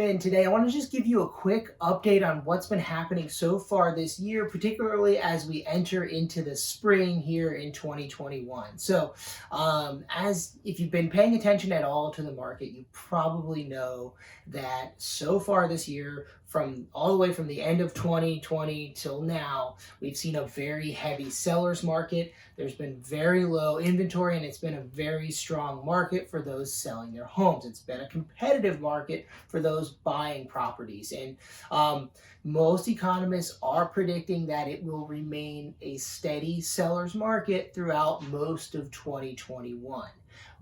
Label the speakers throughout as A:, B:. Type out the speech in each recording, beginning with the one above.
A: welcome in today. I want to just give you a quick update on what's been happening so far this year, particularly as we enter into the spring here in 2021. As if you've been paying attention at all to the market, you probably know that so far this year, from all the way from the end of 2020 till now, we've seen a very heavy seller's market. There's been very low inventory, and it's been a very strong market for those selling their homes. It's been a competitive market for those buying properties. And most economists are predicting that it will remain a steady seller's market throughout most of 2021.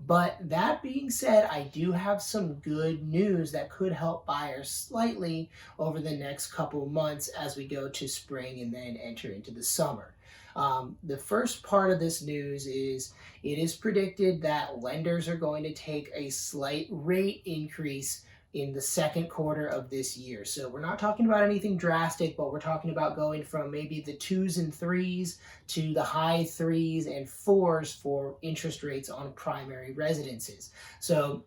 A: But that being said, I do have some good news that could help buyers slightly over the next couple of months as we go to spring and then enter into the summer. The first part of this news is it is predicted that lenders are going to take a slight rate increase in the second quarter of this year. So we're not talking about anything drastic, but we're talking about going from maybe the 2s and 3s to the high 3s and 4s for interest rates on primary residences. So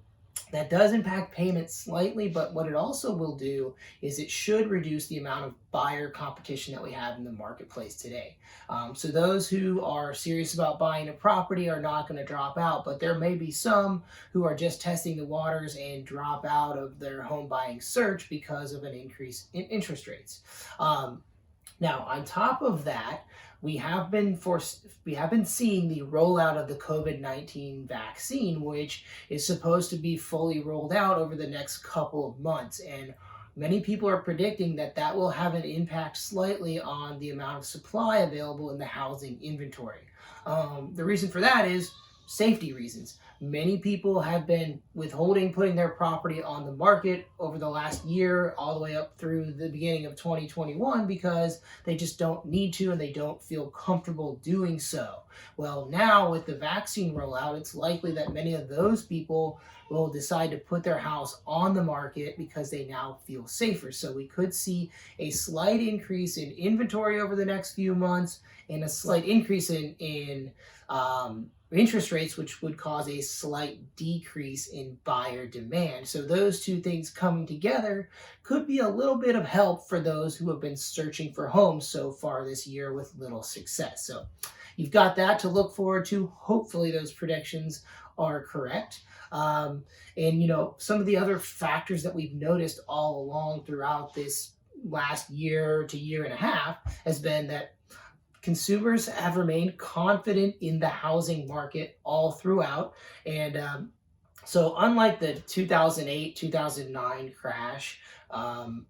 A: that does impact payments slightly, but what it also will do is it should reduce the amount of buyer competition that we have in the marketplace today. So those who are serious about buying a property are not going to drop out, but there may be some who are just testing the waters and drop out of their home buying search because of an increase in interest rates. Now, on top of that, we have been seeing the rollout of the COVID-19 vaccine, which is supposed to be fully rolled out over the next couple of months. And many people are predicting that that will have an impact slightly on the amount of supply available in the housing inventory. The reason for that is safety reasons. Many people have been withholding putting their property on the market over the last year, all the way up through the beginning of 2021, because they just don't need to and they don't feel comfortable doing so. Well, now with the vaccine rollout, it's likely that many of those people will decide to put their house on the market because they now feel safer. So we could see a slight increase in inventory over the next few months and a slight increase in interest rates, which would cause a slight decrease in buyer demand. So those two things coming together could be a little bit of help for those who have been searching for homes so far this year with little success. So you've got that to look forward to. Hopefully those predictions are correct. Some of the other factors that we've noticed all along throughout this last year to year and a half has been that consumers have remained confident in the housing market all throughout. So unlike the 2008, 2009 crash,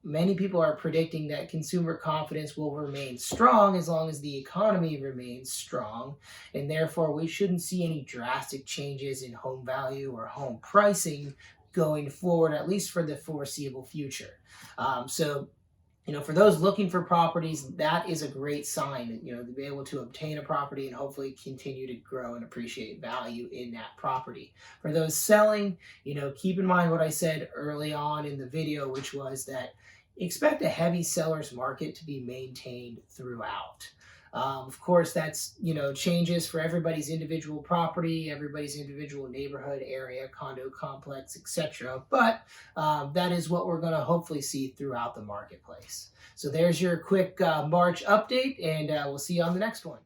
A: many people are predicting that consumer confidence will remain strong as long as the economy remains strong. And therefore, we shouldn't see any drastic changes in home value or home pricing going forward, at least for the foreseeable future. For those looking for properties, that is a great sign, to be able to obtain a property and hopefully continue to grow and appreciate value in that property. For those selling, keep in mind what I said early on in the video, which was that expect a heavy seller's market to be maintained throughout. Of course, that's, changes for everybody's individual property, everybody's individual neighborhood, area, condo complex, etc. But that is what we're going to hopefully see throughout the marketplace. So there's your quick March update, and we'll see you on the next one.